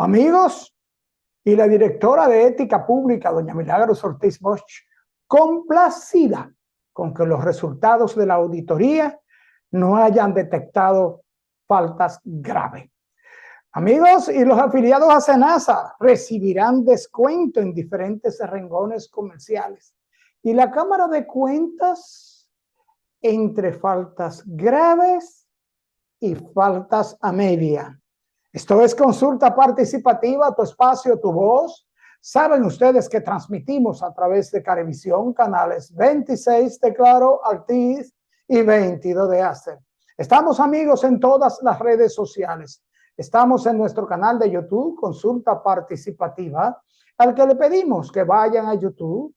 Amigos, y la directora de Ética Pública, doña Milagros Ortiz Bosch, complacida con que los resultados de la auditoría no hayan detectado faltas graves. Amigos, y los afiliados a SENASA recibirán descuento en diferentes rengones comerciales. Y la Cámara de Cuentas, entre faltas graves y faltas a media. Esto es Consulta Participativa, tu espacio, tu voz. Saben ustedes que transmitimos a través de Carevisión, canales 26 de Claro, Altiz y 22 de Aster. Estamos, amigos, en todas las redes sociales. Estamos en nuestro canal de YouTube, Consulta Participativa, al que le pedimos que vayan a YouTube,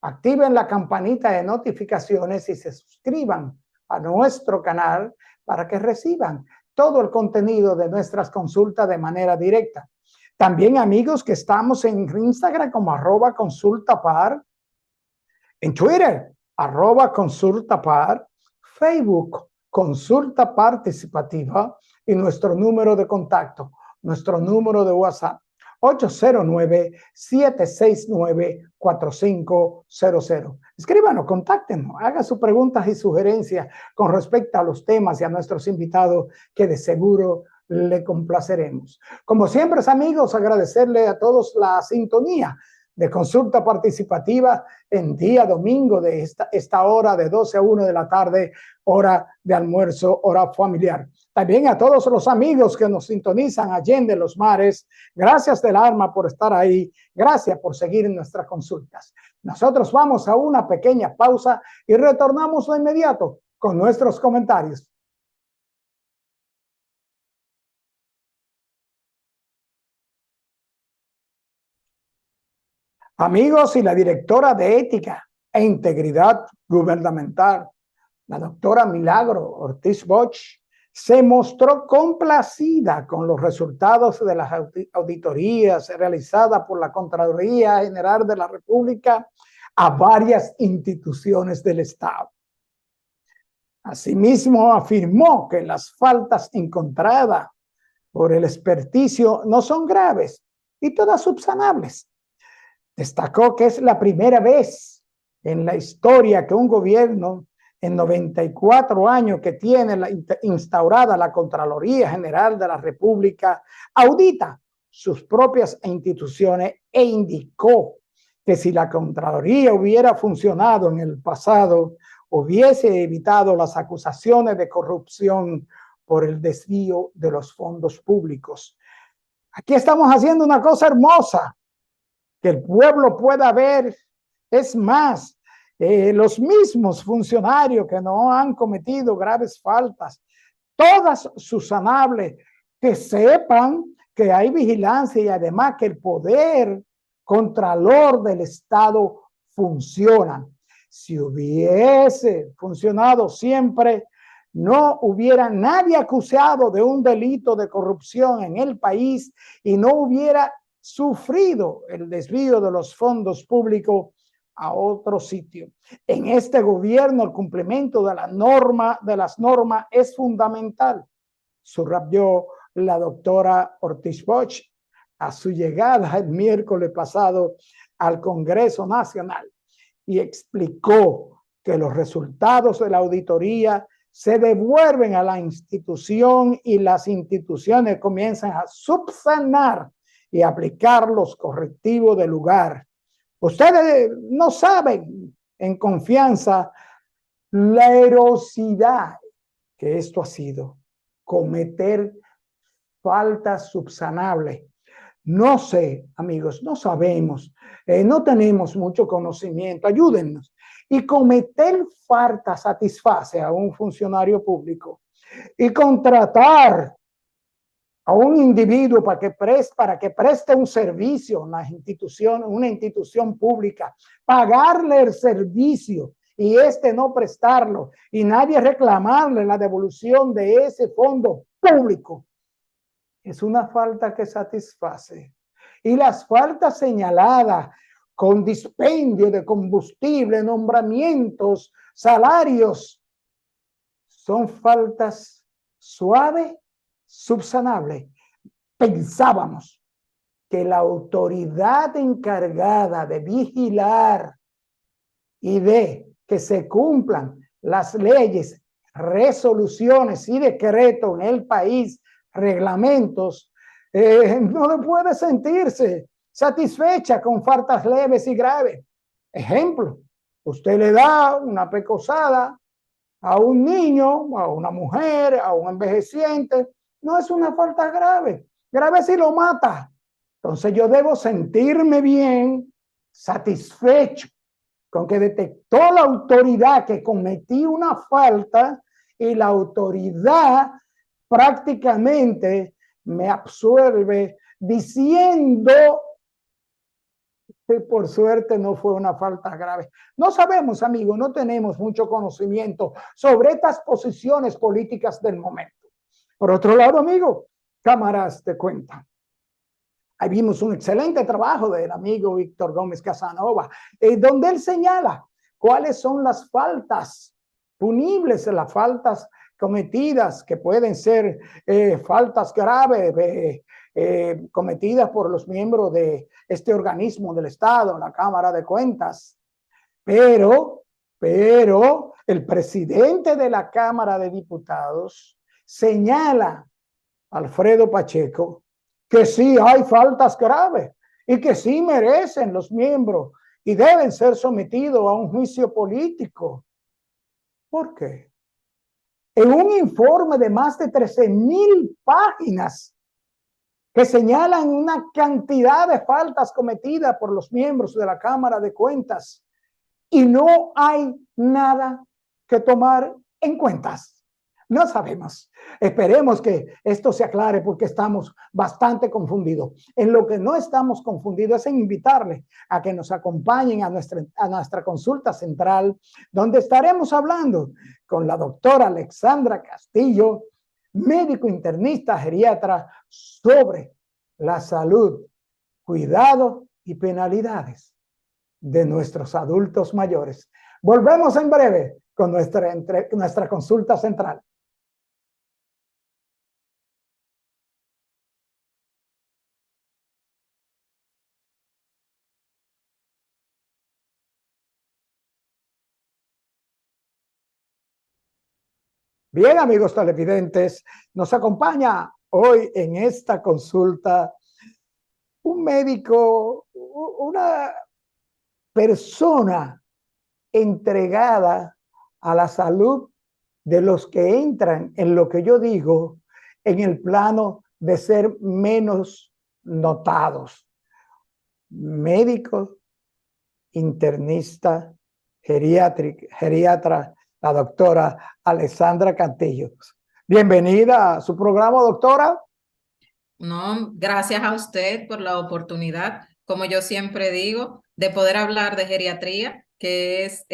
activen la campanita de notificaciones y se suscriban a nuestro canal para que reciban todo el contenido de nuestras consultas de manera directa. También, amigos, que estamos en Instagram como @consultapar, en Twitter @consultapar, Facebook Consulta Participativa y nuestro número de contacto, nuestro número de WhatsApp 809-769-4500. Escríbanos, contáctenos, haga sus preguntas y sugerencias con respecto a los temas y a nuestros invitados, que de seguro le complaceremos. Como siempre, amigos, agradecerle a todos la sintonía de Consulta Participativa en día domingo de esta hora de 12 a 1 de la tarde, hora de almuerzo, hora familiar. También a todos los amigos que nos sintonizan allende los mares, gracias del alma por estar ahí, gracias por seguir nuestras consultas. Nosotros vamos a una pequeña pausa y retornamos de inmediato con nuestros comentarios. Amigos, y la directora de Ética e Integridad Gubernamental, la doctora Milagros Ortiz Bosch, se mostró complacida con los resultados de las auditorías realizadas por la Contraloría General de la República a varias instituciones del Estado. Asimismo, afirmó que las faltas encontradas por el experticio no son graves y todas subsanables. Destacó que es la primera vez en la historia que un gobierno, en 94 años que tiene instaurada la Contraloría General de la República, audita sus propias instituciones e indicó que si la Contraloría hubiera funcionado en el pasado, hubiese evitado las acusaciones de corrupción por el desvío de los fondos públicos. Aquí estamos haciendo una cosa hermosa, que el pueblo pueda ver. Es más, los mismos funcionarios que no han cometido graves faltas, todas subsanables, que sepan que hay vigilancia y además que el poder contralor del Estado funciona. Si hubiese funcionado siempre, no hubiera nadie acusado de un delito de corrupción en el país y no hubiera sufrido el desvío de los fondos públicos a otro sitio. En este gobierno, el cumplimiento de las normas es fundamental, subrayó la doctora Ortiz Bosch a su llegada el miércoles pasado al Congreso Nacional, y explicó que los resultados de la auditoría se devuelven a la institución y las instituciones comienzan a subsanar y aplicar los correctivos del lugar. Ustedes no saben en confianza la erosidad que esto ha sido, cometer faltas subsanables. No sé, amigos, no sabemos, no tenemos mucho conocimiento, ayúdennos. Y cometer faltas satisface a un funcionario público y contratar a un individuo para que preste un servicio en una institución pública, pagarle el servicio y no prestarlo y nadie reclamarle la devolución de ese fondo público, es una falta que satisface. Y las faltas señaladas con dispendio de combustible, nombramientos, salarios, son faltas suaves, subsanables. Pensábamos que la autoridad encargada de vigilar y de que se cumplan las leyes, resoluciones y decretos en el país, reglamentos, no puede sentirse satisfecha con faltas leves y graves. Ejemplo, usted le da una pecosada a un niño, a una mujer, a un envejeciente, no es una falta grave. Grave si lo mata. Entonces yo debo sentirme bien, satisfecho con que detectó la autoridad que cometí una falta y la autoridad prácticamente me absuelve diciendo que por suerte no fue una falta grave. No sabemos, amigos, no tenemos mucho conocimiento sobre estas posiciones políticas del momento. Por otro lado, amigo, cámaras te cuentan. Ahí vimos un excelente trabajo del amigo Víctor Gómez Casanova, donde él señala cuáles son las faltas punibles, las faltas cometidas, que pueden ser faltas graves, cometidas por los miembros de este organismo del Estado, la Cámara de Cuentas. Pero el presidente de la Cámara de Diputados señala, Alfredo Pacheco, que sí hay faltas graves y que sí merecen los miembros y deben ser sometidos a un juicio político. ¿Por qué? En un informe de más de 13,000 páginas que señalan una cantidad de faltas cometidas por los miembros de la Cámara de Cuentas y no hay nada que tomar en cuentas. No sabemos. Esperemos que esto se aclare porque estamos bastante confundidos. En lo que no estamos confundidos es en invitarle a que nos acompañen a nuestra consulta central, donde estaremos hablando con la doctora Alexandra Castillo, médico internista geriatra, sobre la salud, cuidado y penalidades de nuestros adultos mayores. Volvemos en breve con nuestra consulta central. Bien, amigos televidentes, nos acompaña hoy en esta consulta un médico, una persona entregada a la salud de los que entran en lo que yo digo en el plano de ser menos notados. Médico, internista, geriatra, la doctora Alexandra Castillo. Bienvenida a su programa, doctora. No, gracias a usted por la oportunidad, como yo siempre digo, de poder hablar de geriatría, que es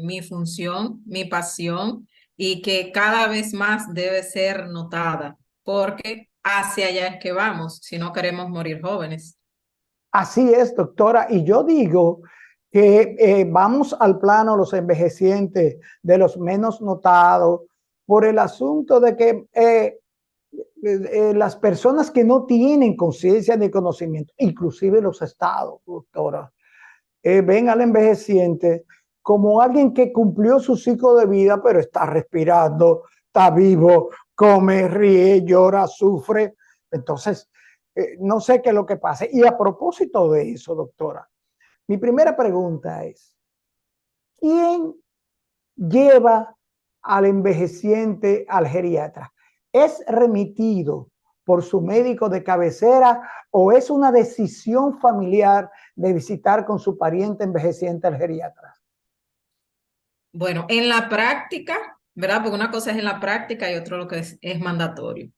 mi función, mi pasión, y que cada vez más debe ser notada, porque hacia allá es que vamos, si no queremos morir jóvenes. Así es, doctora. Y yo digo que vamos al plano los envejecientes, de los menos notados, por el asunto de que las personas que no tienen conciencia ni conocimiento, inclusive los estados, doctora, ven al envejeciente como alguien que cumplió su ciclo de vida, pero está respirando, está vivo, come, ríe, llora, sufre. Entonces, no sé qué es lo que pasa. Y a propósito de eso, doctora, mi primera pregunta es, ¿quién lleva al envejeciente al geriatra? ¿Es remitido por su médico de cabecera o es una decisión familiar de visitar con su pariente envejeciente al geriatra? Bueno, en la práctica, ¿verdad? Porque una cosa es en la práctica y otro lo que es mandatorio.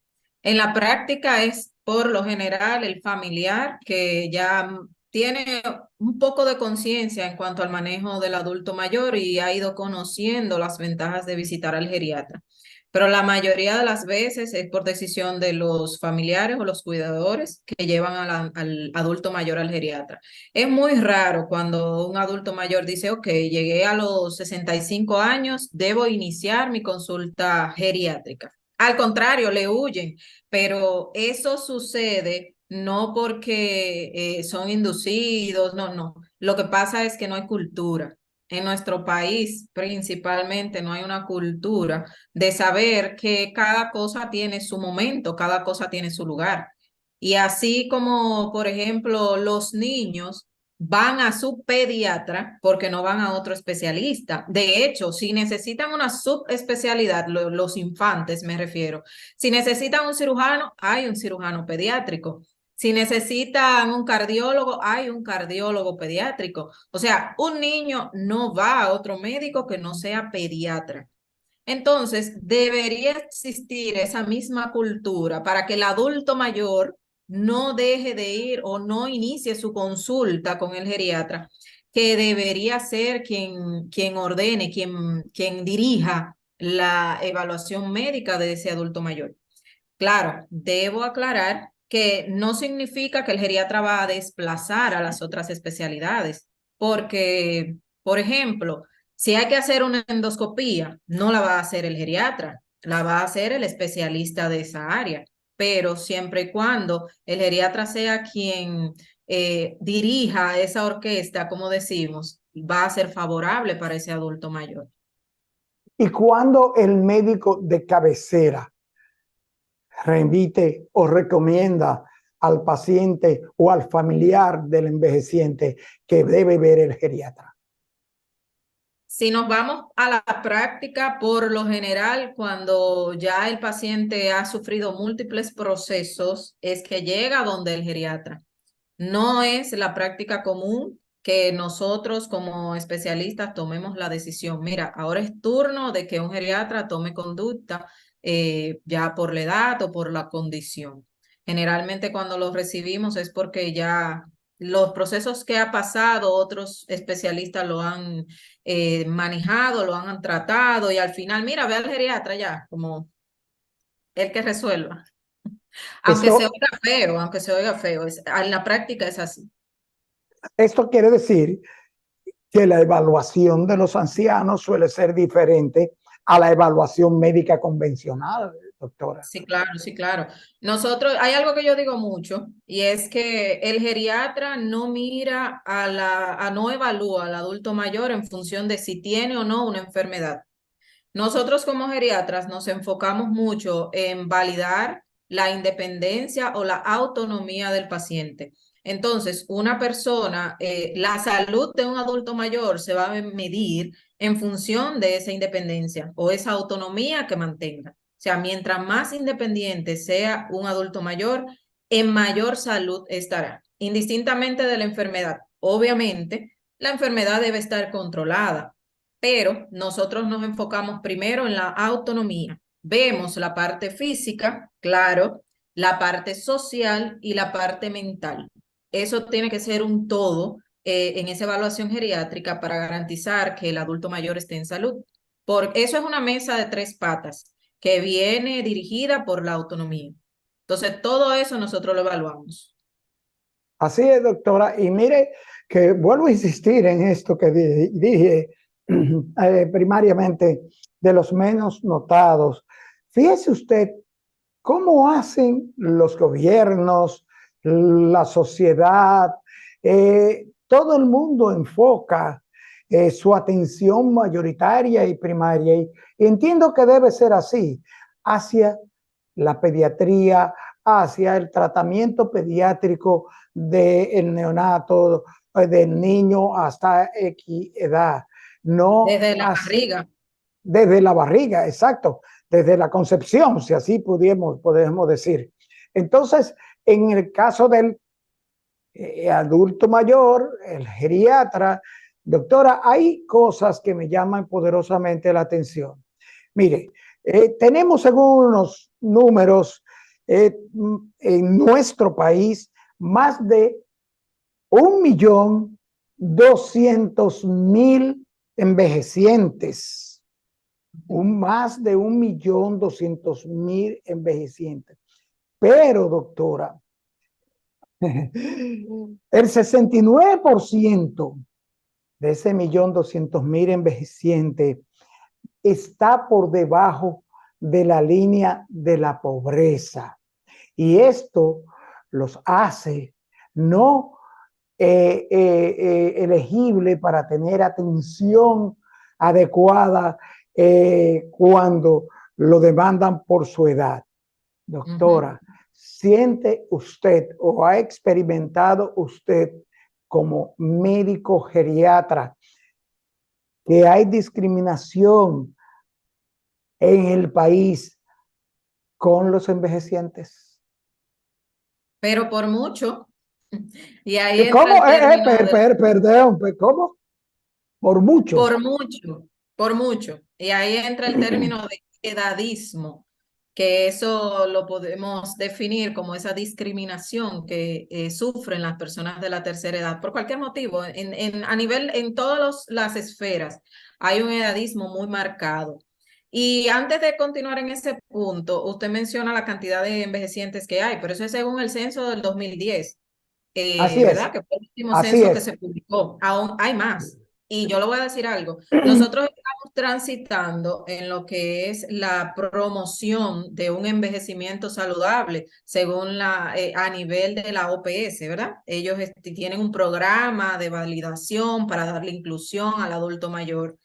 En la práctica es por lo general el familiar que ya tiene un poco de conciencia en cuanto al manejo del adulto mayor y ha ido conociendo las ventajas de visitar al geriatra. Pero la mayoría de las veces es por decisión de los familiares o los cuidadores que llevan al adulto mayor al geriatra. Es muy raro cuando un adulto mayor dice, ok, llegué a los 65 años, debo iniciar mi consulta geriátrica. Al contrario, le huyen, pero eso sucede no porque son inducidos, no, no. Lo que pasa es que no hay cultura. En nuestro país, principalmente, no hay una cultura de saber que cada cosa tiene su momento, cada cosa tiene su lugar. Y así como, por ejemplo, los niños van a su pediatra porque no van a otro especialista. De hecho, si necesitan una subespecialidad, los infantes me refiero, si necesitan un cirujano, hay un cirujano pediátrico. Si necesitan un cardiólogo, hay un cardiólogo pediátrico. O sea, un niño no va a otro médico que no sea pediatra. Entonces, debería existir esa misma cultura para que el adulto mayor no deje de ir o no inicie su consulta con el geriatra, que debería ser quien ordene, quien dirija la evaluación médica de ese adulto mayor. Claro, debo aclarar que no significa que el geriatra va a desplazar a las otras especialidades, porque, por ejemplo, si hay que hacer una endoscopía, no la va a hacer el geriatra, la va a hacer el especialista de esa área, pero siempre y cuando el geriatra sea quien dirija esa orquesta, como decimos, va a ser favorable para ese adulto mayor. Y cuando el médico de cabecera remite o recomienda al paciente o al familiar del envejeciente que debe ver el geriatra. Si nos vamos a la práctica, por lo general, cuando ya el paciente ha sufrido múltiples procesos, es que llega donde el geriatra. No es la práctica común que nosotros como especialistas tomemos la decisión. Mira, ahora es turno de que un geriatra tome conducta ya por la edad o por la condición. Generalmente cuando los recibimos es porque ya los procesos que ha pasado, otros especialistas lo han manejado, lo han tratado y al final, mira, ve al geriatra ya, como el que resuelva. Esto, Aunque se oiga feo, en la práctica es así. esto quiere decir que la evaluación de los ancianos suele ser diferente a la evaluación médica convencional, doctora. Sí, claro, sí, claro. Nosotros, hay algo que yo digo mucho y es que el geriatra no mira no evalúa al adulto mayor en función de si tiene o no una enfermedad. Nosotros como geriatras nos enfocamos mucho en validar la independencia o la autonomía del paciente. Entonces, una persona, la salud de un adulto mayor se va a medir en función de esa independencia o esa autonomía que mantenga. O sea, mientras más independiente sea un adulto mayor, en mayor salud estará, indistintamente de la enfermedad. Obviamente, la enfermedad debe estar controlada, pero nosotros nos enfocamos primero en la autonomía. Vemos la parte física, claro, la parte social y la parte mental. Eso tiene que ser un todo en esa evaluación geriátrica para garantizar que el adulto mayor esté en salud. Porque eso es una mesa de tres patas que viene dirigida por la autonomía. Entonces, todo eso nosotros lo evaluamos. Así es, doctora. Y mire que vuelvo a insistir en esto que dije primariamente de los menos notados. Fíjese usted cómo hacen los gobiernos, la sociedad, todo el mundo enfoca su atención mayoritaria y primaria. Y entiendo que debe ser así, hacia la pediatría, hacia el tratamiento pediátrico del neonato, del niño hasta X edad. No Desde la hacia, barriga. desde la barriga, exacto, desde la concepción, si así podemos decir. Entonces, en el caso del adulto mayor, el geriatra, doctora, hay cosas que me llaman poderosamente la atención. Mire, tenemos según unos números en nuestro país más de 1.200.000 envejecientes, más de 1.200.000 envejecientes. Pero, doctora, el 69% de ese 1.200.000 envejecientes está por debajo de la línea de la pobreza. Y esto los hace no elegible para tener atención adecuada cuando lo demandan por su edad. Doctora, ¿siente usted o ha experimentado usted como médico geriatra que hay discriminación en el país con los envejecientes? Pero por mucho. Y ahí entra ¿Cómo? el término de Perdón, ¿cómo? Por mucho. por mucho, por mucho. Y ahí entra el término de edadismo, que eso lo podemos definir como esa discriminación que sufren las personas de la tercera edad por cualquier motivo. A nivel, en todas las esferas, hay un edadismo muy marcado. Y antes de continuar en ese punto, usted menciona la cantidad de envejecientes que hay, pero eso es según el censo del 2010, Así ¿verdad? es, Que fue el último así censo que es. se publicó. Aún hay más. Y yo le voy a decir algo. Nosotros estamos transitando en lo que es la promoción de un envejecimiento saludable, según a nivel de la OPS, ¿verdad? Ellos tienen un programa de validación para darle inclusión al adulto mayor.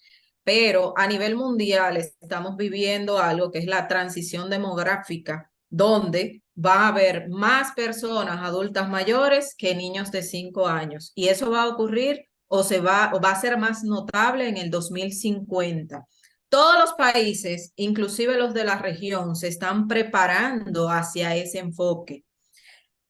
Pero a nivel mundial estamos viviendo algo que es la transición demográfica, donde va a haber más personas adultas mayores que niños de 5 años. Y eso va a ocurrir o va a ser más notable en el 2050. Todos los países, inclusive los de la región, se están preparando hacia ese enfoque.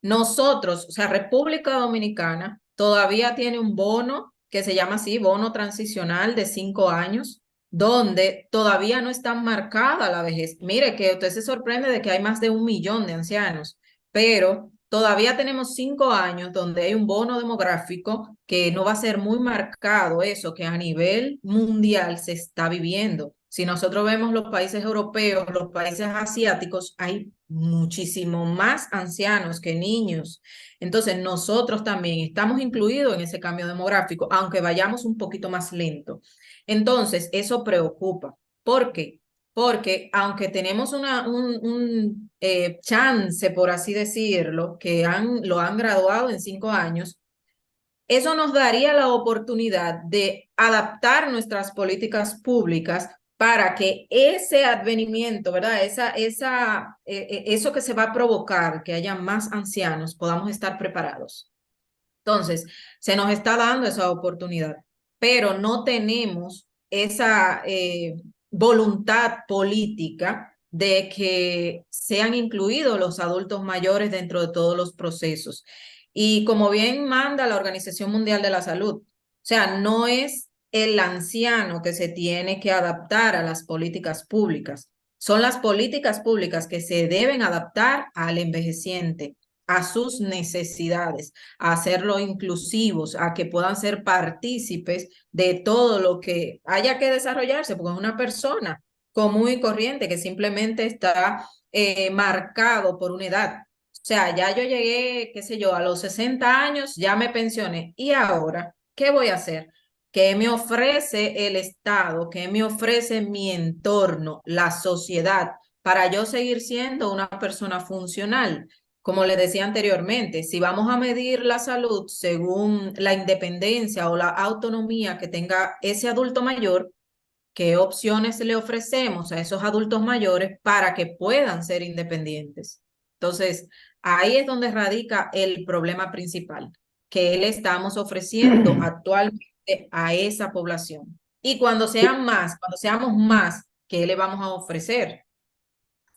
Nosotros, o sea, República Dominicana, todavía tiene un bono que se llama así, bono transicional de 5 años, donde todavía no está marcada la vejez. Mire que usted se sorprende de que hay más de 1 millón de ancianos, pero todavía tenemos 5 años donde hay un bono demográfico que no va a ser muy marcado eso que a nivel mundial se está viviendo. Si nosotros vemos los países europeos, los países asiáticos, hay muchísimo más ancianos que niños. Entonces, nosotros también estamos incluidos en ese cambio demográfico, aunque vayamos un poquito más lento. Entonces, eso preocupa. ¿Por qué? Porque aunque tenemos un chance, por así decirlo, que lo han graduado en 5 años, eso nos daría la oportunidad de adaptar nuestras políticas públicas para que ese advenimiento, ¿verdad? Eso que se va a provocar, que haya más ancianos, podamos estar preparados. Entonces, se nos está dando esa oportunidad, pero no tenemos esa voluntad política de que sean incluidos los adultos mayores dentro de todos los procesos. Y como bien manda la Organización Mundial de la Salud, o sea, no es el anciano que se tiene que adaptar a las políticas públicas, son las políticas públicas que se deben adaptar al envejeciente, a sus necesidades, a hacerlo inclusivos, a que puedan ser partícipes de todo lo que haya que desarrollarse, porque es una persona común y corriente que simplemente está marcado por una edad. O sea, ya yo llegué, qué sé yo, a los 60 años, ya me pensioné. ¿Y ahora qué voy a hacer? ¿Qué me ofrece el Estado? ¿Qué me ofrece mi entorno, la sociedad, para yo seguir siendo una persona funcional? Como le decía anteriormente, si vamos a medir la salud según la independencia o la autonomía que tenga ese adulto mayor, ¿qué opciones le ofrecemos a esos adultos mayores para que puedan ser independientes? Entonces, ahí es donde radica el problema principal, que le estamos ofreciendo actualmente a esa población. Y cuando seamos más, ¿qué le vamos a ofrecer?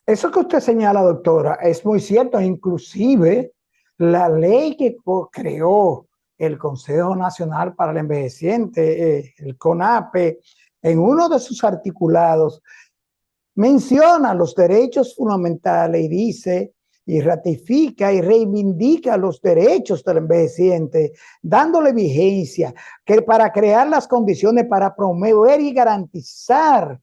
Eso que usted señala, doctora, es muy cierto. Inclusive, la ley que creó el Consejo Nacional para el Envejeciente, el CONAPE, en uno de sus articulados, menciona los derechos fundamentales y dice y ratifica y reivindica los derechos del envejeciente, dándole vigencia que para crear las condiciones para promover y garantizar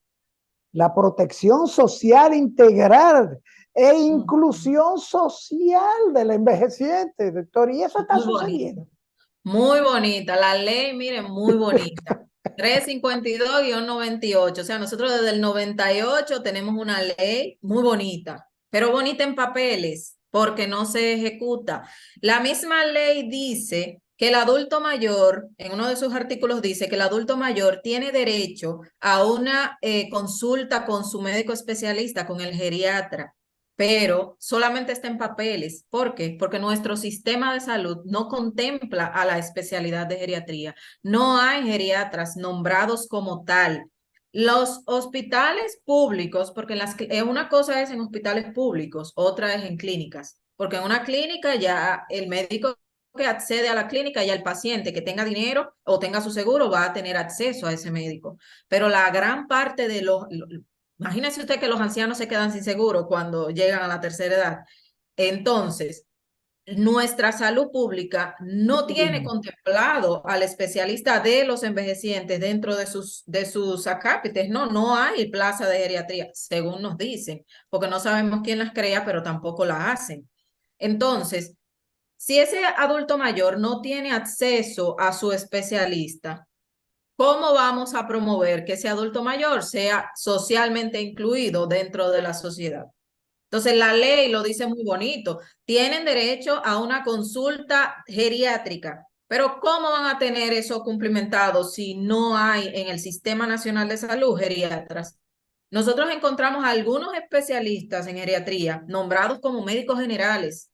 la protección social integral e inclusión social del envejeciente, doctor, y eso está Muy sucediendo. bonito. Muy bonita, la ley, miren, muy bonita. 352-98, o sea, nosotros desde el 98 tenemos una ley muy bonita, pero bonita en papeles, porque no se ejecuta. La misma ley dice que el adulto mayor, en uno de sus artículos dice que el adulto mayor tiene derecho a una consulta con su médico especialista, con el geriatra, pero solamente está en papeles. ¿Por qué? Porque nuestro sistema de salud no contempla a la especialidad de geriatría. No hay geriatras nombrados como tal. Los hospitales públicos, porque una cosa es en hospitales públicos, otra es en clínicas, porque en una clínica ya el médico que accede a la clínica, ya el paciente que tenga dinero o tenga su seguro va a tener acceso a ese médico. Pero la gran parte de imagínese usted que los ancianos se quedan sin seguro cuando llegan a la tercera edad. Entonces, nuestra salud pública no tiene contemplado al especialista de los envejecientes dentro de sus acápites. No, no hay plaza de geriatría, según nos dicen, porque no sabemos quién las crea, pero tampoco las hacen. Entonces, si ese adulto mayor no tiene acceso a su especialista, ¿cómo vamos a promover que ese adulto mayor sea socialmente incluido dentro de la sociedad? Entonces, la ley lo dice muy bonito. Tienen derecho a una consulta geriátrica, pero ¿cómo van a tener eso cumplimentado si no hay en el Sistema Nacional de Salud geriatras? Nosotros encontramos a algunos especialistas en geriatría nombrados como médicos generales,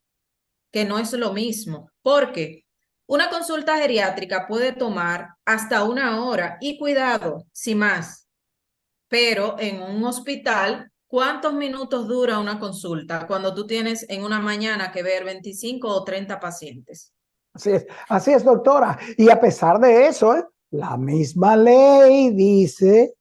que no es lo mismo, porque una consulta geriátrica puede tomar hasta 1 hora y cuidado, sin más, pero en un hospital, ¿cuántos minutos dura una consulta cuando tú tienes en una mañana que ver 25 o 30 pacientes? Así es, doctora. Y a pesar de eso, la misma ley dice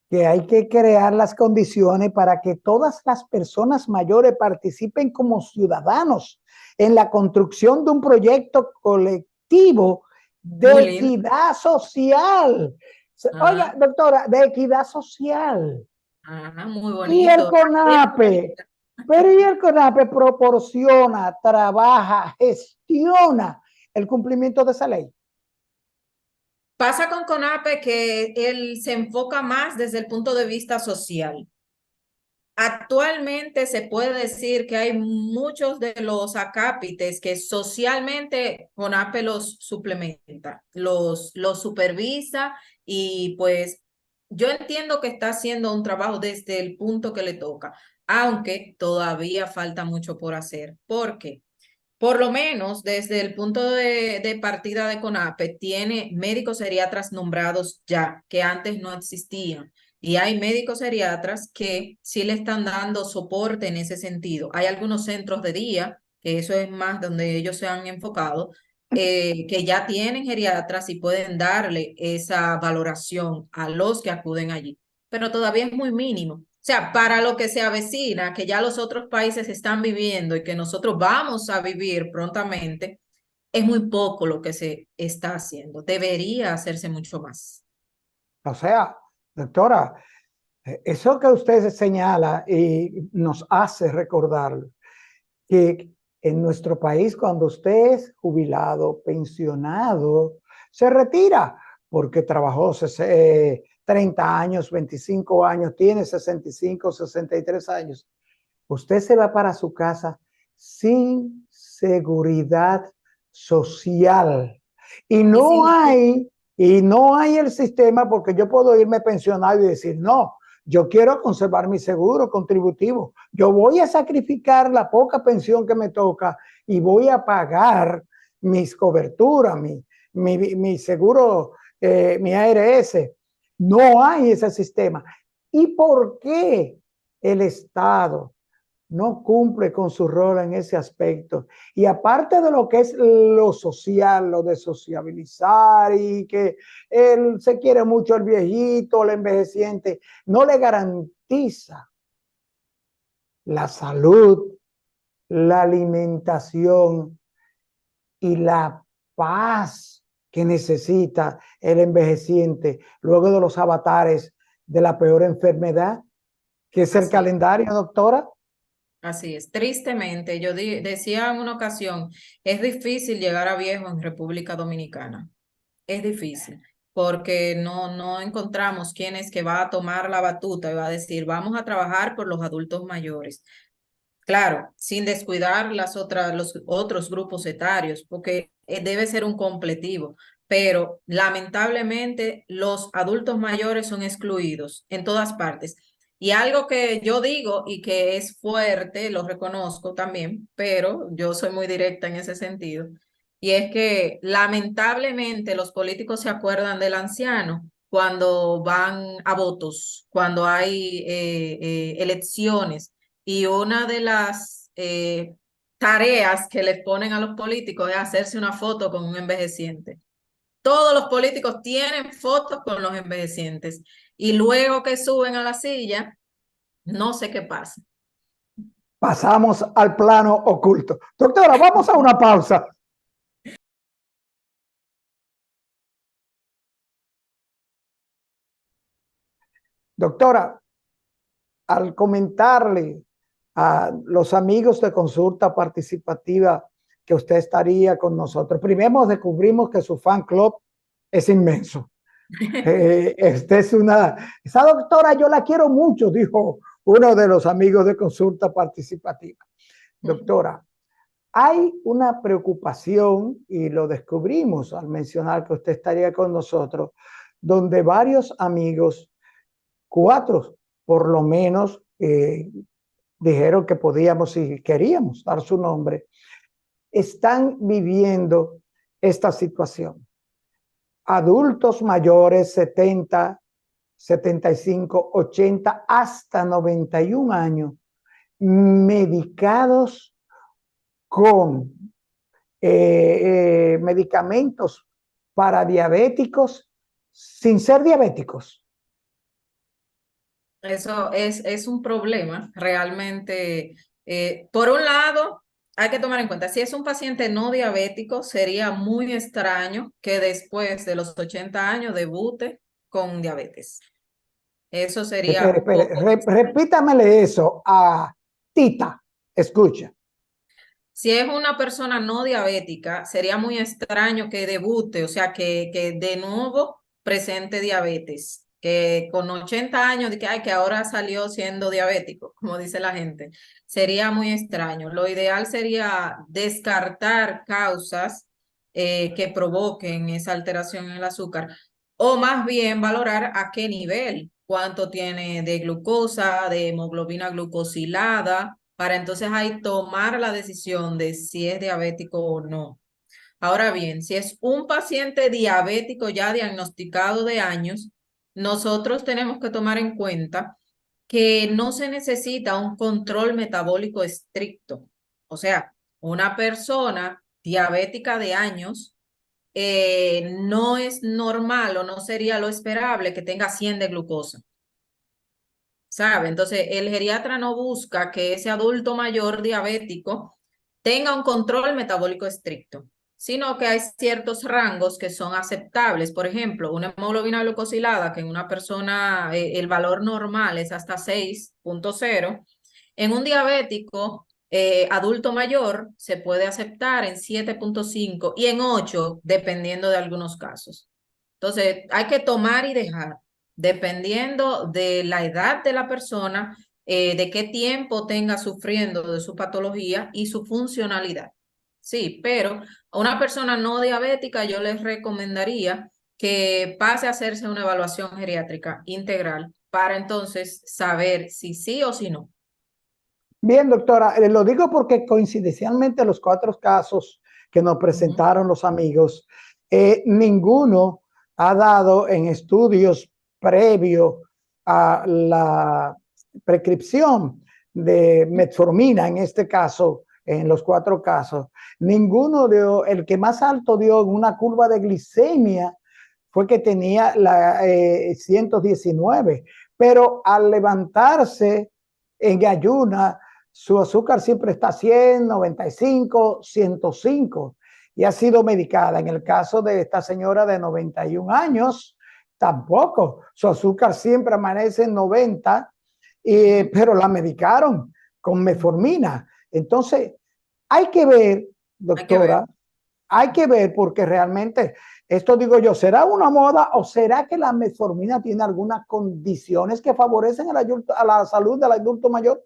que hay que crear las condiciones para que todas las personas mayores participen como ciudadanos en la construcción de un proyecto colectivo Muy de lindo. equidad social. Oiga, Ajá, doctora, de equidad social. ajá, muy Y el bonito. CONAPE, pero y el CONAPE proporciona, trabaja, gestiona el cumplimiento de esa ley. Pasa con CONAPE que él se enfoca más desde el punto de vista social. Actualmente se puede decir que hay muchos de los acápites que socialmente CONAPE los suplementa, los supervisa y pues yo entiendo que está haciendo un trabajo desde el punto que le toca, aunque todavía falta mucho por hacer. ¿Por qué? Por lo menos desde el punto de partida de CONAPE, tiene médicos geriatras nombrados ya, que antes no existían. Y hay médicos geriatras que sí le están dando soporte en ese sentido. Hay algunos centros de día, que eso es más donde ellos se han enfocado, que ya tienen geriatras y pueden darle esa valoración a los que acuden allí. Pero todavía es muy mínimo. O sea, para lo que se avecina, que ya los otros países están viviendo y que nosotros vamos a vivir prontamente, es muy poco lo que se está haciendo. Debería hacerse mucho más. O sea, doctora, eso que usted señala y nos hace recordar que en nuestro país, cuando usted es jubilado, pensionado, se retira porque trabajó 30 años, 25 años, tiene 65, 63 años. Usted se va para su casa sin seguridad social y Y sin no ningún- hay el sistema, porque yo puedo irme pensionado y decir no, yo quiero conservar mi seguro contributivo, yo voy a sacrificar la poca pensión que me toca y voy a pagar mis coberturas, mi seguro, mi ARS. No hay ese sistema. ¿Y por qué el Estado no cumple con su rol en ese aspecto? Y aparte de lo que es lo social, lo de sociabilizar y que él se quiere mucho el viejito, el envejeciente, no le garantiza la salud, la alimentación y la paz que necesita el envejeciente luego de los avatares de la peor enfermedad, que es el Así es. calendario, doctora. Así es. Tristemente, yo decía en una ocasión, es difícil llegar a viejo en República Dominicana. Es difícil porque no encontramos quién es que va a tomar la batuta y va a decir, vamos a trabajar por los adultos mayores. Claro, sin descuidar los otros grupos etarios, porque debe ser un completivo. Pero lamentablemente los adultos mayores son excluidos en todas partes. Y algo que yo digo y que es fuerte, lo reconozco también, pero yo soy muy directa en ese sentido, y es que lamentablemente los políticos se acuerdan del anciano cuando van a votos, cuando hay elecciones. Y una de las tareas que les ponen a los políticos es hacerse una foto con un envejeciente. Todos los políticos tienen fotos con los envejecientes y luego que suben a la silla, no sé qué pasa. Pasamos al plano oculto. Doctora, vamos a una pausa. Doctora, al comentarle a los amigos de consulta participativa que usted estaría con nosotros, primero descubrimos que su fan club es inmenso. Esa doctora yo la quiero mucho, dijo uno de los amigos de consulta participativa. Doctora, hay una preocupación, y lo descubrimos al mencionar que usted estaría con nosotros, donde varios amigos, 4 por lo menos, dijeron que podíamos y queríamos dar su nombre, están viviendo esta situación. Adultos mayores, 70, 75, 80, hasta 91 años, medicados con medicamentos para diabéticos sin ser diabéticos. Eso es un problema realmente. Por un lado, hay que tomar en cuenta, si es un paciente no diabético, sería muy extraño que después de los 80 años debute con diabetes. Eso sería Espere, poco extraño. repítamele eso a Tita. Escucha. Si es una persona no diabética, sería muy extraño que debute, o sea, que de nuevo presente diabetes, que con 80 años, de que, ay, que ahora salió siendo diabético, como dice la gente, sería muy extraño. Lo ideal sería descartar causas que provoquen esa alteración en el azúcar, o más bien valorar a qué nivel, cuánto tiene de glucosa, de hemoglobina glucosilada para entonces ahí tomar la decisión de si es diabético o no. Ahora bien, si es un paciente diabético ya diagnosticado de años, nosotros tenemos que tomar en cuenta que no se necesita un control metabólico estricto. O sea, una persona diabética de años no es normal o no sería lo esperable que tenga 100 de glucosa. ¿Sabe? Entonces, el geriatra no busca que ese adulto mayor diabético tenga un control metabólico estricto, sino que hay ciertos rangos que son aceptables. Por ejemplo, una hemoglobina glucosilada, que en una persona el valor normal es hasta 6.0, en un diabético adulto mayor se puede aceptar en 7.5 y en 8, dependiendo de algunos casos. Entonces, hay que tomar y dejar dependiendo de la edad de la persona, de qué tiempo tenga sufriendo de su patología y su funcionalidad. Sí, pero a una persona no diabética yo les recomendaría que pase a hacerse una evaluación geriátrica integral para entonces saber si sí o si no. Bien, doctora, lo digo porque coincidencialmente los 4 casos que nos presentaron los amigos, ninguno ha dado en estudios previos a la prescripción de metformina, en este caso, en los 4 casos, ninguno dio, el que más alto dio en una curva de glicemia fue que tenía la 119, pero al levantarse en ayuna, su azúcar siempre está 100, 95, 105 y ha sido medicada. En el caso de esta señora de 91 años, tampoco. Su azúcar siempre amanece en 90, pero la medicaron con metformina. Entonces, hay que ver, Hay que ver. doctora, hay que ver porque realmente, esto digo yo, ¿será una moda o será que la metformina tiene algunas condiciones que favorecen a la salud del adulto mayor?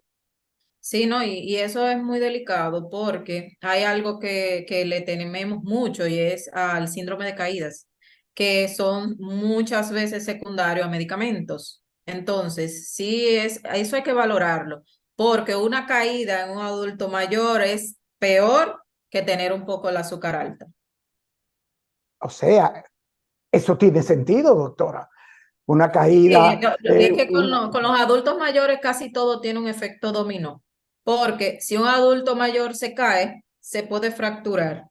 Sí, ¿no? Y eso es muy delicado porque hay algo que le tememos mucho y es al síndrome de caídas, que son muchas veces secundario a medicamentos. Entonces, sí es, eso hay que valorarlo, porque una caída en un adulto mayor es peor que tener un poco el azúcar alta. O sea, eso tiene sentido, doctora. Una Sí, caída, es que con los adultos mayores casi todo tiene un efecto dominó, porque si un adulto mayor se cae, se puede fracturar.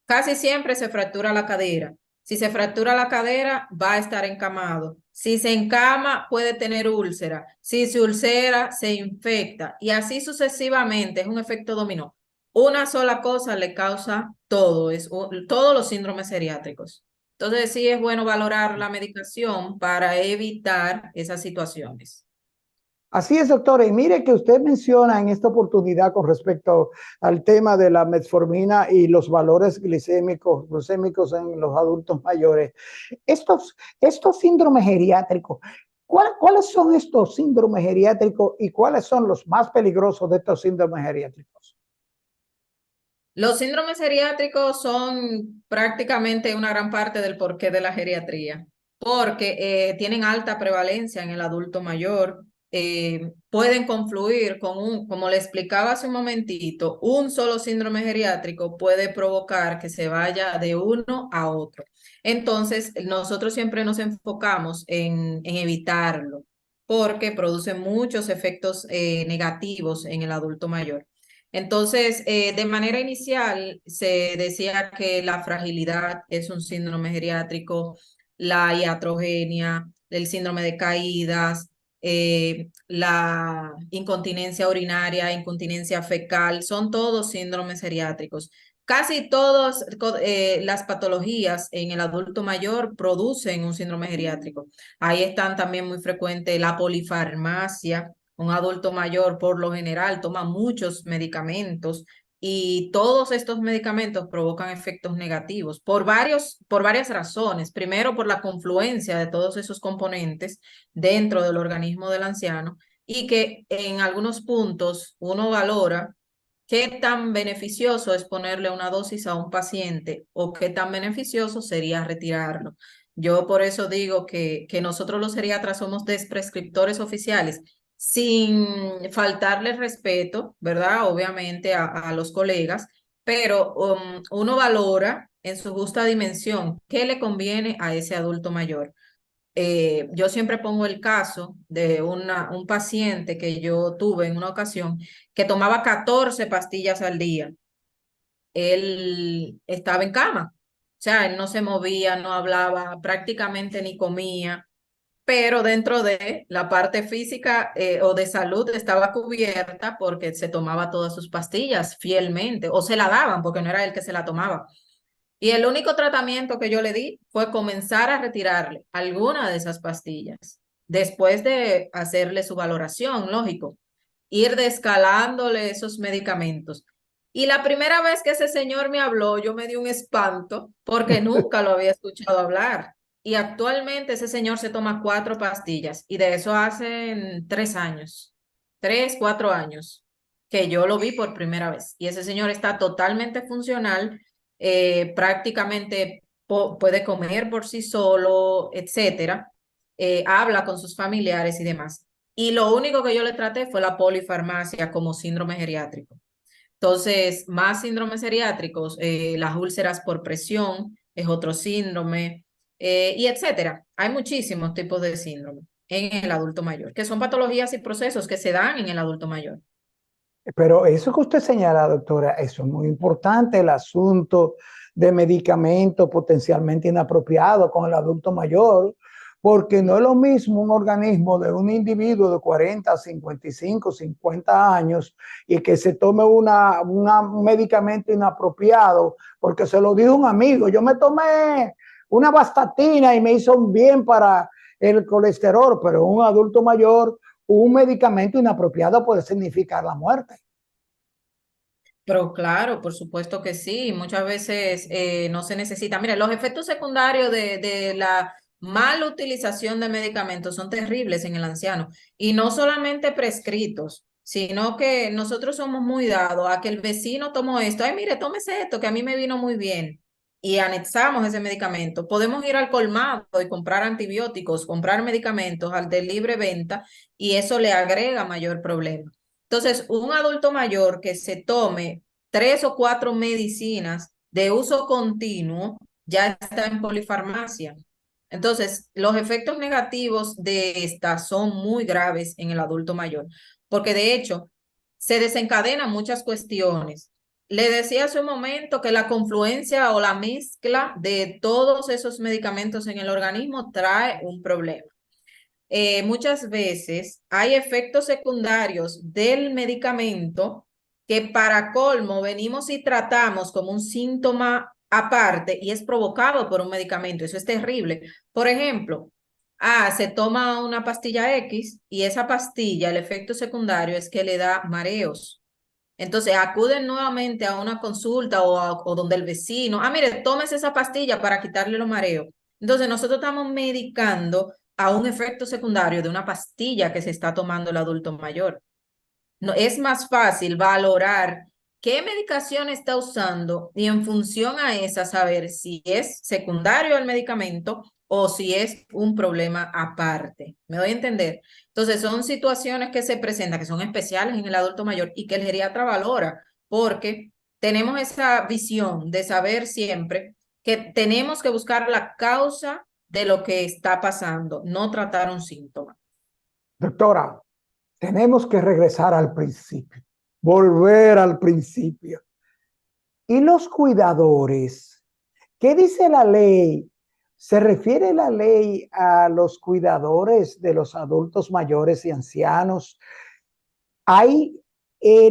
Casi siempre se fractura la cadera. Si se fractura la cadera, va a estar encamado. Si se encama, puede tener úlcera. Si se ulcera, se infecta. Y así sucesivamente, es un efecto dominó. Una sola cosa le causa todo, todos los síndromes geriátricos. Entonces, sí es bueno valorar la medicación para evitar esas situaciones. así es, doctora. Y mire que usted menciona en esta oportunidad con respecto al tema de la metformina y los valores glucémicos en los adultos mayores. Estos síndromes geriátricos, ¿cuáles son estos síndromes geriátricos y cuáles son los más peligrosos de estos síndromes geriátricos? Los síndromes geriátricos son prácticamente una gran parte del porqué de la geriatría, porque tienen alta prevalencia en el adulto mayor, pueden confluir con como le explicaba hace un momentito, un solo síndrome geriátrico puede provocar que se vaya de uno a otro. Entonces, nosotros siempre nos enfocamos en evitarlo, porque produce muchos efectos negativos en el adulto mayor. Entonces, de manera inicial, se decía que la fragilidad es un síndrome geriátrico, la iatrogenia, el síndrome de caídas, la incontinencia urinaria, incontinencia fecal, son todos síndromes geriátricos. Casi todas las patologías en el adulto mayor producen un síndrome geriátrico. Ahí están también muy frecuentes la polifarmacia. Un adulto mayor por lo general toma muchos medicamentos y todos estos medicamentos provocan efectos negativos por varias razones. Primero, por la confluencia de todos esos componentes dentro del organismo del anciano y que en algunos puntos uno valora qué tan beneficioso es ponerle una dosis a un paciente o qué tan beneficioso sería retirarlo. Yo por eso digo que nosotros los geriatras somos desprescriptores oficiales sin faltarle respeto, ¿verdad? Obviamente a los colegas, pero uno valora en su justa dimensión qué le conviene a ese adulto mayor. Yo siempre pongo el caso de un paciente que yo tuve en una ocasión que tomaba 14 pastillas al día. Él estaba en cama, o sea, él no se movía, no hablaba, prácticamente ni comía, pero dentro de la parte física o de salud estaba cubierta porque se tomaba todas sus pastillas fielmente o se la daban porque no era él que se la tomaba. Y el único tratamiento que yo le di fue comenzar a retirarle alguna de esas pastillas, después de hacerle su valoración, lógico, ir descalándole esos medicamentos. Y la primera vez que ese señor me habló, yo me di un espanto porque nunca lo había escuchado hablar. Y actualmente ese señor se toma 4 pastillas y de eso hace 3 años, 3, 4 años que yo lo vi por primera vez. Y ese señor está totalmente funcional, prácticamente puede comer por sí solo, etcétera, habla con sus familiares y demás. Y lo único que yo le traté fue la polifarmacia como síndrome geriátrico. Entonces, más síndromes geriátricos, las úlceras por presión es otro síndrome, y etcétera. Hay muchísimos tipos de síndrome en el adulto mayor, que son patologías y procesos que se dan en el adulto mayor. Pero eso que usted señala, doctora, eso es muy importante, el asunto de medicamentos potencialmente inapropiados con el adulto mayor, porque no es lo mismo un organismo de un individuo de 40, 55, 50 años y que se tome un medicamento inapropiado porque se lo dijo un amigo. Yo me tomé una vastatina y me hizo un bien para el colesterol, pero un adulto mayor, un medicamento inapropiado puede significar la muerte. Pero claro, por supuesto que sí, muchas veces no se necesita. Mira, los efectos secundarios de la mala utilización de medicamentos son terribles en el anciano y no solamente prescritos. sino que nosotros somos muy dados a que el vecino tomó esto, ay, mire, tómese esto, que a mí me vino muy bien, y anexamos ese medicamento. Podemos ir al colmado y comprar antibióticos, comprar medicamentos al de libre venta, y eso le agrega mayor problema. Entonces, un adulto mayor que se tome 3 o 4 medicinas de uso continuo ya está en polifarmacia. Entonces, los efectos negativos de estas son muy graves en el adulto mayor, porque de hecho se desencadenan muchas cuestiones. Le decía hace un momento que la confluencia o la mezcla de todos esos medicamentos en el organismo trae un problema. Muchas veces hay efectos secundarios del medicamento que para colmo venimos y tratamos como un síntoma aparte y es provocado por un medicamento. Eso es terrible. Por ejemplo, se toma una pastilla X y esa pastilla, el efecto secundario es que le da mareos. Entonces acuden nuevamente a una consulta o donde el vecino, mire, tómese esa pastilla para quitarle los mareos. Entonces nosotros estamos medicando a un efecto secundario de una pastilla que se está tomando el adulto mayor. No, es más fácil valorar qué medicación está usando y en función a esa saber si es secundario al medicamento o si es un problema aparte. ¿Me doy a entender? Entonces son situaciones que se presentan, que son especiales en el adulto mayor y que el geriatra valora porque tenemos esa visión de saber siempre que tenemos que buscar la causa de lo que está pasando, no tratar un síntoma. Doctora, tenemos que regresar al principio, volver al principio. ¿Y los cuidadores? ¿Qué dice la ley? ¿Se refiere la ley a los cuidadores de los adultos mayores y ancianos? ¿Hay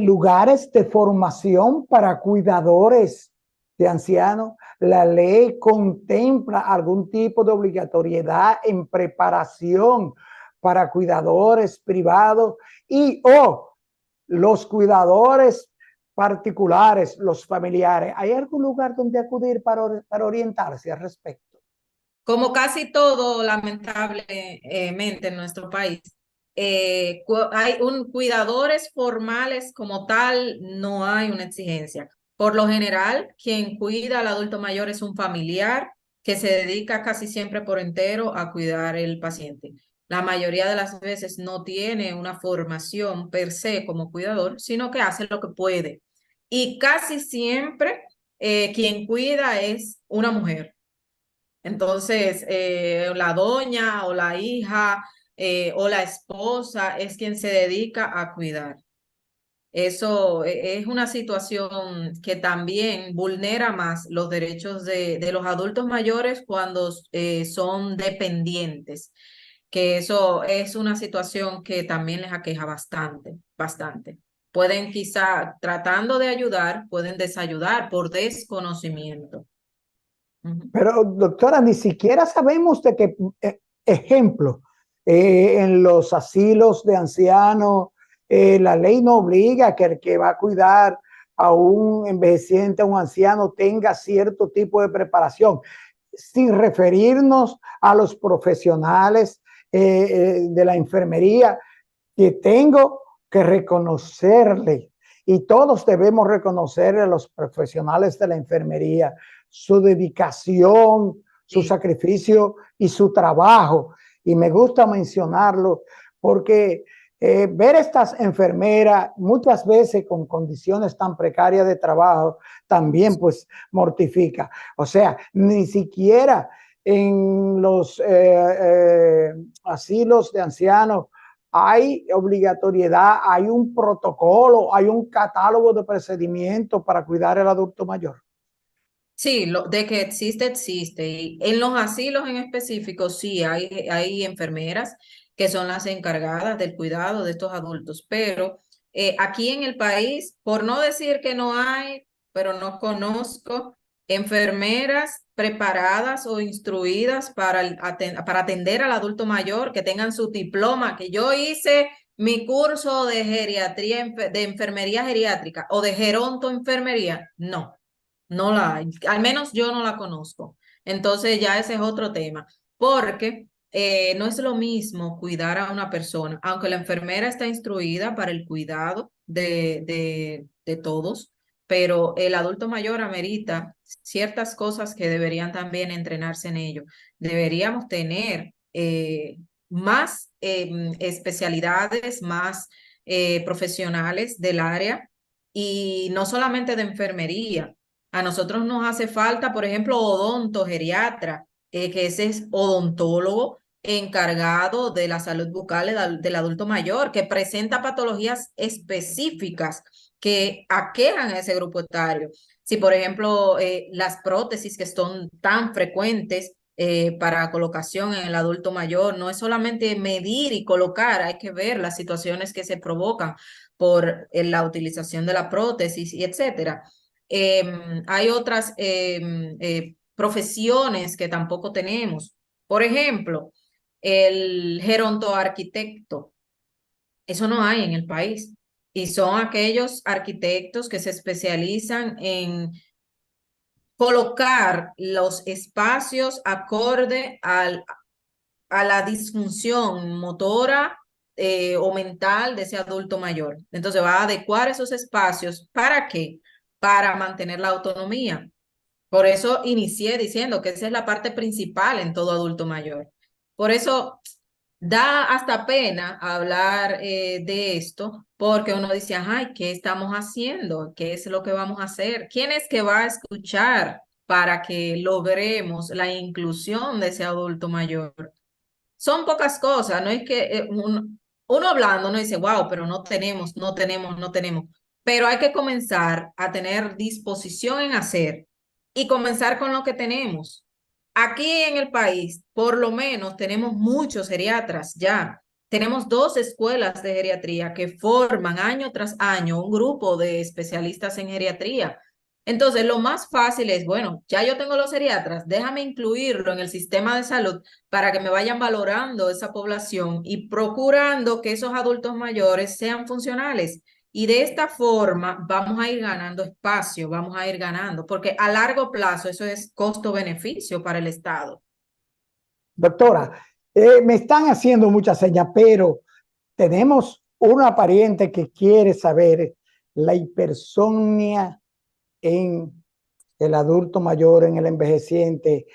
lugares de formación para cuidadores de ancianos? ¿La ley contempla algún tipo de obligatoriedad en preparación para cuidadores privados y los cuidadores particulares, los familiares? ¿Hay algún lugar donde acudir para orientarse al respecto? Como casi todo, lamentablemente, en nuestro país, hay cuidadores formales como tal, no hay una exigencia. Por lo general, quien cuida al adulto mayor es un familiar que se dedica casi siempre por entero a cuidar el paciente. La mayoría de las veces no tiene una formación per se como cuidador, sino que hace lo que puede. Y casi siempre quien cuida es una mujer. Entonces, la doña o la hija o la esposa es quien se dedica a cuidar. Eso es una situación que también vulnera más los derechos de los adultos mayores cuando son dependientes, que eso es una situación que también les aqueja bastante, bastante. Pueden quizá, tratando de ayudar, pueden desayudar por desconocimiento. Ujú. Pero, doctora, ni siquiera sabemos de qué ejemplo. En los asilos de ancianos, la ley no obliga a que el que va a cuidar a un envejeciente, a un anciano, tenga cierto tipo de preparación, sin referirnos a los profesionales de la enfermería, que tengo que reconocerle, y todos debemos reconocerle a los profesionales de la enfermería su dedicación, su Sí. sacrificio y su trabajo. Y me gusta mencionarlo porque ver estas enfermeras muchas veces con condiciones tan precarias de trabajo también pues mortifica. O sea, ni siquiera en los asilos de ancianos hay obligatoriedad, hay un protocolo, hay un catálogo de procedimientos para cuidar al adulto mayor. Sí, de que existe, existe. Y en los asilos en específico, sí, hay enfermeras que son las encargadas del cuidado de estos adultos, pero aquí en el país, por no decir que no hay, pero no conozco enfermeras preparadas o instruidas para atender al adulto mayor, que tengan su diploma, que yo hice mi curso de geriatría, de enfermería geriátrica o de gerontoenfermería, no. No la hay, al menos yo no la conozco. Entonces ya ese es otro tema, porque no es lo mismo cuidar a una persona, aunque la enfermera está instruida para el cuidado de todos, pero el adulto mayor amerita ciertas cosas que deberían también entrenarse en ello. Deberíamos tener más especialidades, más profesionales del área y no solamente de enfermería. A nosotros nos hace falta, por ejemplo, odonto, geriatra, que ese es odontólogo encargado de la salud bucal del adulto mayor, que presenta patologías específicas que aquejan a ese grupo etario. Si, por ejemplo, las prótesis que son tan frecuentes para colocación en el adulto mayor, no es solamente medir y colocar, hay que ver las situaciones que se provocan por la utilización de la prótesis y etcétera. Hay otras profesiones que tampoco tenemos. Por ejemplo, el gerontoarquitecto. Eso no hay en el país. Y son aquellos arquitectos que se especializan en colocar los espacios acorde a la disfunción motora o mental de ese adulto mayor. Entonces va a adecuar esos espacios. ¿Para qué? Para mantener la autonomía. Por eso inicié diciendo que esa es la parte principal en todo adulto mayor. Por eso da hasta pena hablar de esto, porque uno dice, ay, ¿qué estamos haciendo? ¿Qué es lo que vamos a hacer? ¿Quién es que va a escuchar para que logremos la inclusión de ese adulto mayor? Son pocas cosas, no es que uno hablando, uno dice, wow, pero no tenemos, no tenemos, no tenemos. Pero hay que comenzar a tener disposición en hacer y comenzar con lo que tenemos. Aquí en el país, por lo menos, tenemos muchos geriatras ya. Tenemos 2 escuelas de geriatría que forman año tras año un grupo de especialistas en geriatría. Entonces, lo más fácil es, bueno, ya yo tengo los geriatras, déjame incluirlo en el sistema de salud para que me vayan valorando esa población y procurando que esos adultos mayores sean funcionales. Y de esta forma vamos a ir ganando espacio, vamos a ir ganando, porque a largo plazo eso es costo-beneficio para el Estado. Doctora, me están haciendo muchas señas, pero tenemos una pariente que quiere saber la hipersomnia en el adulto mayor, en el envejeciente,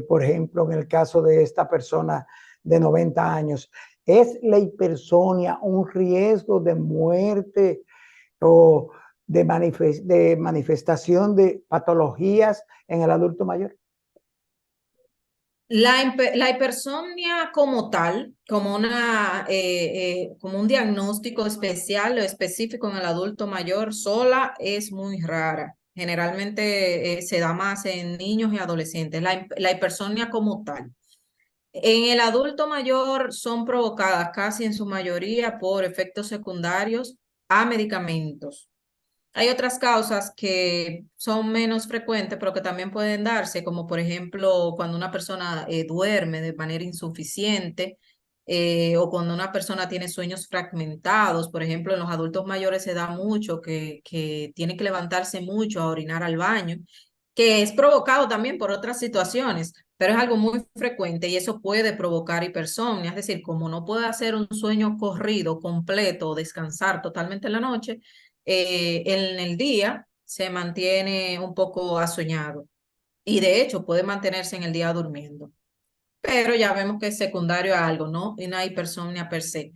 por ejemplo, en el caso de esta persona de 90 años. ¿Es la hipersomnia un riesgo de muerte o de manifestación de patologías en el adulto mayor? La hipersomnia como tal, como un diagnóstico especial o específico en el adulto mayor, sola es muy rara. Generalmente se da más en niños y adolescentes. La hipersomnia como tal. En el adulto mayor son provocadas casi en su mayoría por efectos secundarios a medicamentos. Hay otras causas que son menos frecuentes, pero que también pueden darse, como por ejemplo cuando una persona duerme de manera insuficiente o cuando una persona tiene sueños fragmentados. Por ejemplo, en los adultos mayores se da mucho que tiene que levantarse mucho a orinar al baño, que es provocado también por otras situaciones, pero es algo muy frecuente y eso puede provocar hipersomnia. Es decir, como no puede hacer un sueño corrido, completo o descansar totalmente en la noche, en el día se mantiene un poco asoñado y de hecho puede mantenerse en el día durmiendo. Pero ya vemos que es secundario a algo, ¿no? Y una hipersomnia per se.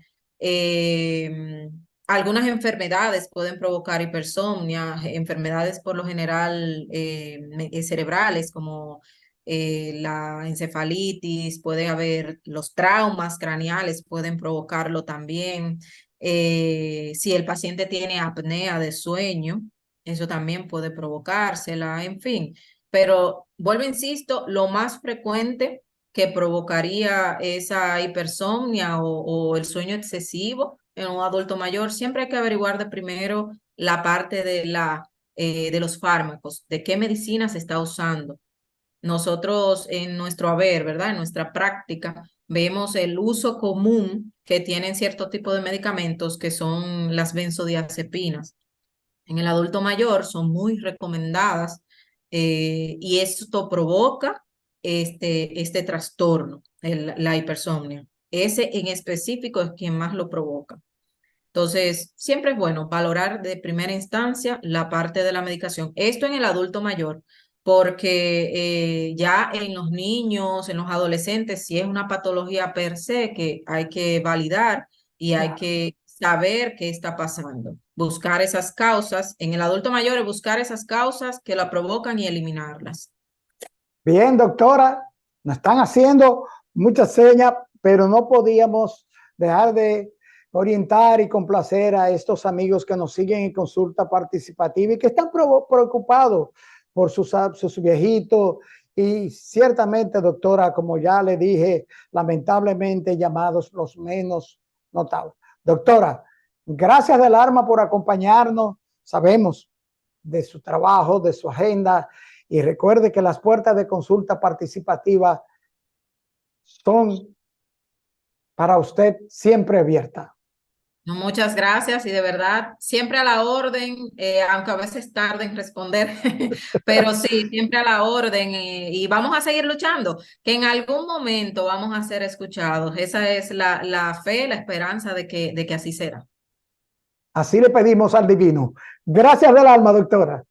Algunas enfermedades pueden provocar hipersomnia, enfermedades por lo general cerebrales como la encefalitis, puede haber los traumas craneales, pueden provocarlo también. Si el paciente tiene apnea de sueño, eso también puede provocársela, en fin. Pero vuelvo, insisto, lo más frecuente que provocaría esa hipersomnia o el sueño excesivo en un adulto mayor, siempre hay que averiguar de primero la parte de los fármacos, de qué medicina se está usando. Nosotros en nuestro haber, ¿verdad? En nuestra práctica, vemos el uso común que tienen cierto tipo de medicamentos que son las benzodiazepinas. En el adulto mayor son muy recomendadas y esto provoca este trastorno, la hipersomnia. Ese en específico es quien más lo provoca. Entonces, siempre es bueno valorar de primera instancia la parte de la medicación. Esto en el adulto mayor, porque ya en los niños, en los adolescentes, si es una patología per se que hay que validar y hay Claro. que saber qué está pasando. Buscar esas causas. En el adulto mayor es buscar esas causas que la provocan y eliminarlas. Bien, doctora, nos están haciendo muchas señas, pero no podíamos dejar de orientar y complacer a estos amigos que nos siguen en consulta participativa y que están preocupados por sus viejitos. Y ciertamente, doctora, como ya le dije, lamentablemente llamados los menos notables. Doctora, gracias del alma por acompañarnos. Sabemos de su trabajo, de su agenda. Y recuerde que las puertas de consulta participativa son para usted siempre abiertas. No, muchas gracias y de verdad, siempre a la orden, aunque a veces tarde en responder, pero sí, siempre a la orden y vamos a seguir luchando, que en algún momento vamos a ser escuchados. Esa es la fe, la esperanza de que así será. Así le pedimos al divino. Gracias del alma, doctora.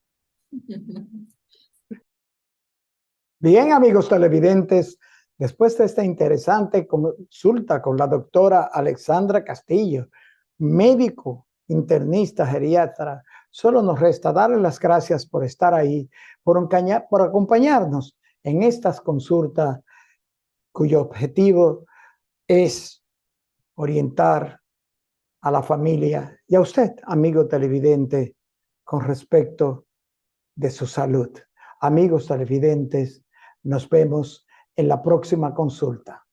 Bien, amigos televidentes, después de esta interesante consulta con la doctora Alexandra Castillo, médico, internista, geriatra, solo nos resta darle las gracias por estar ahí, por acompañarnos en estas consultas cuyo objetivo es orientar a la familia y a usted, amigo televidente, con respecto de su salud. Amigos televidentes, nos vemos en la próxima consulta.